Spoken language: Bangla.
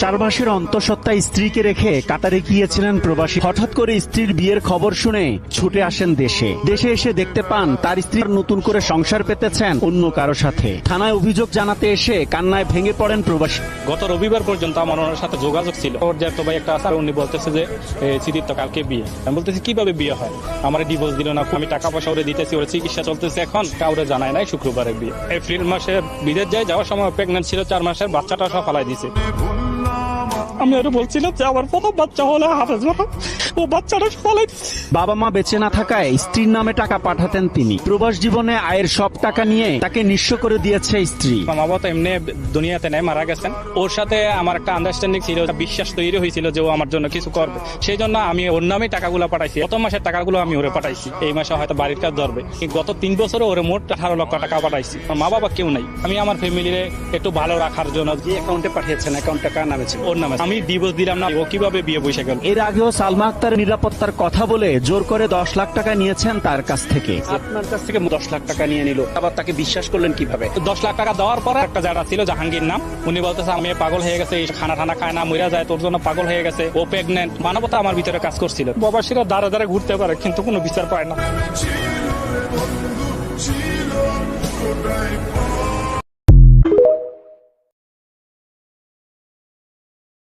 4 মাসের অন্তঃসত্ত্বা স্ত্রীকে রেখে কাতারে গিয়েছিলেন প্রবাসী। হঠাৎ করে স্ত্রীর বিয়ের খবর শুনে ছুটে আসেন দেশে এসে দেখতে পান তার স্ত্রী নতুন করে সংসার পেতেছেন অন্য কারো সাথে। থানায় অভিযোগ জানাতে এসে কান্নায় ভেঙে পড়েন প্রবাসী। গত রবিবার পর্যন্ত আমার ওনার সাথে যোগাযোগ ছিল। ওর যে তো ভাই একটা আছে, উনি বলতেছে যে সিদ্দিক তো কালকে বিয়ে। আমি বলতেছি কিভাবে বিয়ে হয়, আমার ডিভোর্স দিল না, আমি টাকা পয়সা ওরে দিতেছি, ওর চিকিৎসা চলতেছে, এখন কাউরে জানায় নাই। শুক্রবারে বিয়ে, এপ্রিল মাসে বিদেশ যাওয়ার সময় প্রেগনেন্ট ছিল, 4 মাসের বাচ্চাটা সব ফালাই দিছে। আমি ওরা বলছিলাম যে আমার প্রথম বাচ্চা হলে হাফেজ ও বাচ্চাটা ফালাই দিছে। বাবা মা বেঁচে না থাকায় স্ত্রীর নামে টাকা পাঠাতেন তিনি। প্রবাস জীবনে আয়ের সব টাকা নিয়ে তাকে নিঃস্ব করে দিয়েছে স্ত্রী। মা বাবা তো এমনি দুনিয়াতে নেই, মারা গেছেন। ওর সাথে আমার একটা আন্ডারস্ট্যান্ডিং ছিল, বিশ্বাস তৈরি হয়েছিল যে ও আমার জন্য কিছু করবে। সেই জন্য আমি ওর নামে টাকাগুলো পাঠাইছি। প্রথম মাসের টাকাগুলো আমি ওরে পাঠাইছি। এই মাসে হয়তো বাড়ির কাজ ধরবে। গত 3 বছরে ওরে মোট 18 লক্ষ টাকা পাঠাইছি। মা বাবা কেউ নাই। আমি আমার ফ্যামিলিরে একটু ভালো রাখার জন্য যে অ্যাকাউন্টে পাঠিয়েছেন, অ্যাকাউন্টটা কার নামে ছিল? ওর নামে। আমি ডিভোর্স দিলাম না, ও কিভাবে বিয়ে বসে গেল? এর আগেও সালমা আক্তারের নিরাপত্তার কথা বলে জোর করে 10 লাখ টাকা নিয়েছেন তার কাছ থেকে। আপনার কাছ থেকে 10 লাখ টাকা নিয়ে নিল, আবার তাকে বিশ্বাস করলেন কিভাবে? 10 লাখ টাকা দেওয়ার পরে একটা যারা ছিল জাহাঙ্গীর নাম, উনি বলতেছে আমি পাগল হয়ে গেছে, খানা টানা খায় না, মইরা যায়, তোর জন্য পাগল হয়ে গেছে, ও প্রেগনেন্ট। মানবতা আমার ভিতরে কাজ করছিল। প্রবাসীরা দাঁড়া দাঁড়া ঘুরতে পারে কিন্তু কোনো বিচার পায় না।